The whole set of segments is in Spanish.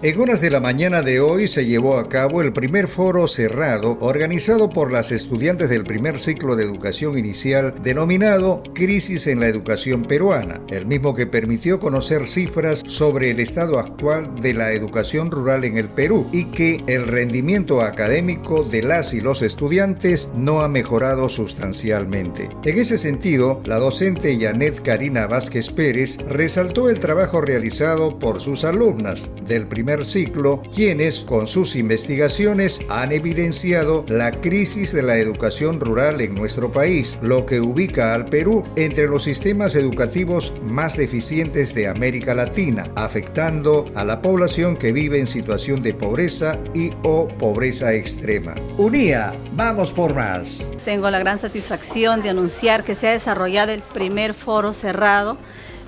En horas de la mañana de hoy se llevó a cabo el primer foro cerrado organizado por las estudiantes del primer ciclo de educación inicial denominado Crisis en la Educación Peruana, el mismo que permitió conocer cifras sobre el estado actual de la educación rural en el Perú y que el rendimiento académico de las y los estudiantes no ha mejorado sustancialmente. En ese sentido, la docente Yanet Karina Vázquez Pérez resaltó el trabajo realizado por sus alumnas del primer ciclo, quienes con sus investigaciones han evidenciado la crisis de la educación rural en nuestro país, lo que ubica al Perú entre los sistemas educativos más deficientes de América Latina, afectando a la población que vive en situación de pobreza y o pobreza extrema. UNIA, vamos por más. Tengo la gran satisfacción de anunciar que se ha desarrollado el primer foro cerrado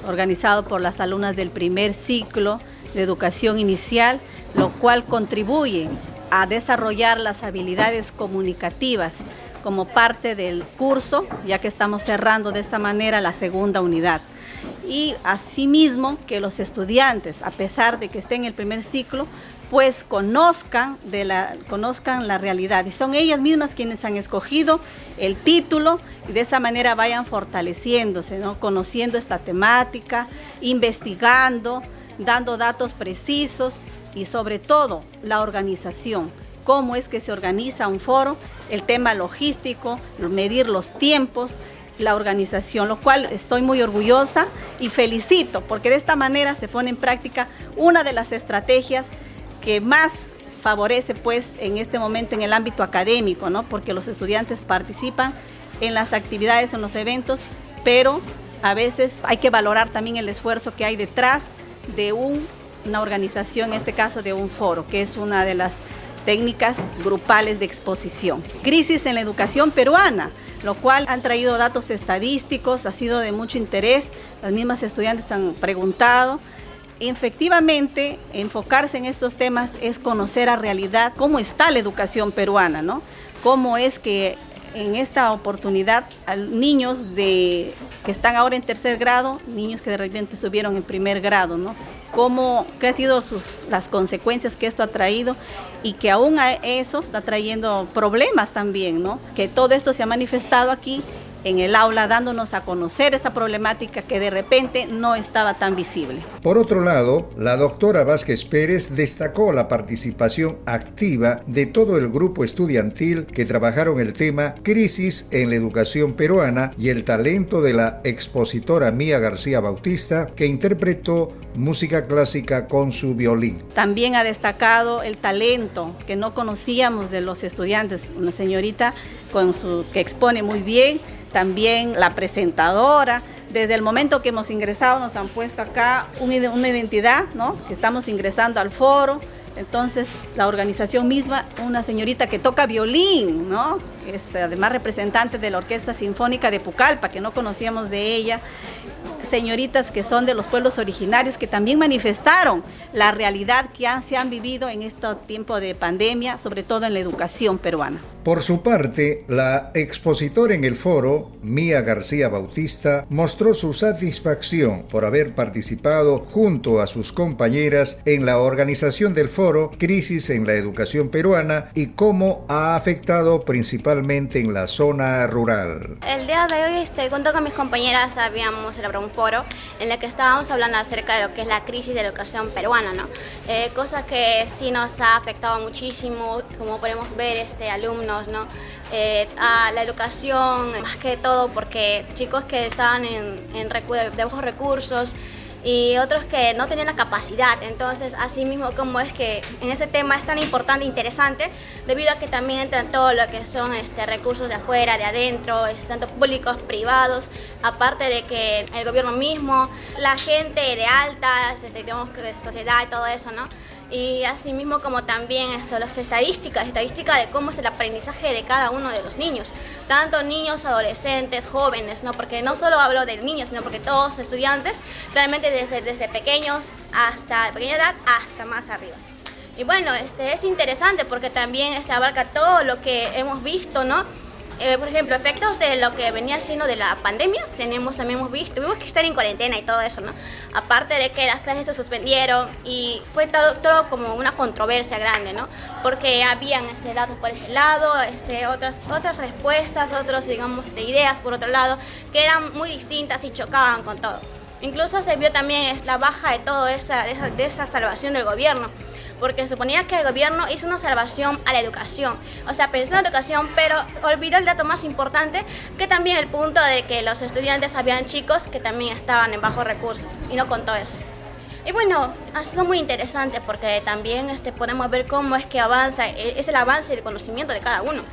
organizado por las alumnas del primer ciclo de educación inicial, lo cual contribuye a desarrollar las habilidades comunicativas como parte del curso, ya que estamos cerrando de esta manera la segunda unidad. Y asimismo que los estudiantes, a pesar de que estén en el primer ciclo, pues conozcan la realidad, y son ellas mismas quienes han escogido el título y de esa manera vayan fortaleciéndose, ¿no? Conociendo esta temática, investigando, dando datos precisos y sobre todo la organización, cómo es que se organiza un foro, el tema logístico, medir los tiempos, la organización, lo cual estoy muy orgullosa y felicito porque de esta manera se pone en práctica una de las estrategias que más favorece pues en este momento en el ámbito académico, ¿no? Porque los estudiantes participan en las actividades, en los eventos, pero a veces hay que valorar también el esfuerzo que hay detrás de una organización, en este caso de un foro, que es una de las técnicas grupales de exposición. Crisis en la educación peruana, lo cual han traído datos estadísticos, ha sido de mucho interés, las mismas estudiantes han preguntado. Efectivamente, enfocarse en estos temas es conocer a realidad cómo está la educación peruana, ¿no? Cómo es que en esta oportunidad niños que están ahora en tercer grado, niños que de repente estuvieron en primer grado, ¿no? ¿Qué han sido las consecuencias que esto ha traído y que aún a eso está trayendo problemas también, ¿no? Que todo esto se ha manifestado aquí en el aula, dándonos a conocer esa problemática que de repente no estaba tan visible. Por otro lado, la doctora Vázquez Pérez destacó la participación activa de todo el grupo estudiantil que trabajaron el tema Crisis en la Educación Peruana y el talento de la expositora Mía García Bautista, que interpretó música clásica con su violín. También ha destacado el talento que no conocíamos de los estudiantes, una señorita que expone muy bien, también la presentadora. Desde el momento que hemos ingresado nos han puesto acá una identidad, ¿no? Que estamos ingresando al foro. Entonces la organización misma, una señorita que toca violín, ¿no? Es además representante de la Orquesta Sinfónica de Pucallpa, que no conocíamos de ella. Señoritas que son de los pueblos originarios que también manifestaron la realidad que se han vivido en este tiempo de pandemia, sobre todo en la educación peruana. Por su parte, la expositora en el foro, Mía García Bautista, mostró su satisfacción por haber participado junto a sus compañeras en la organización del foro Crisis en la Educación Peruana y cómo ha afectado principalmente en la zona rural. El día de hoy, junto con mis compañeras, habíamos celebrado un foro en el que estábamos hablando acerca de lo que es la crisis de la educación peruana, ¿no? Cosa que sí nos ha afectado muchísimo, como podemos ver, alumnos, ¿no? A la educación, más que todo porque chicos que estaban de bajos recursos y otros que no tenían la capacidad. Entonces, así mismo como es que en ese tema es tan importante e interesante, debido a que también entran todo lo que son recursos de afuera, de adentro, tanto públicos, privados, aparte de que el gobierno mismo, la gente de altas, digamos que de sociedad y todo eso, ¿no? Y así mismo como también las estadísticas de cómo es el aprendizaje de cada uno de los niños, tanto niños, adolescentes, jóvenes, ¿no? Porque no solo hablo de niños, sino porque todos estudiantes, realmente desde pequeños hasta pequeña edad hasta más arriba. Y bueno, es interesante porque también abarca todo lo que hemos visto, ¿no? Por ejemplo, efectos de lo que venía siendo de la pandemia, hemos visto, tuvimos que estar en cuarentena y todo eso, ¿no? Aparte de que las clases se suspendieron y fue todo como una controversia grande, ¿no? Porque habían datos por ese lado, otras respuestas, digamos, ideas por otro lado, que eran muy distintas y chocaban con todo. Incluso se vio también la baja de toda esa salvación del gobierno, porque se suponía que el gobierno hizo una salvación a la educación, o sea, pensó en la educación, pero olvidó el dato más importante, que también el punto de que los estudiantes habían chicos que también estaban en bajos recursos, y no contó eso. Y bueno, ha sido muy interesante porque también podemos ver cómo es que avanza, es el avance y el conocimiento de cada uno.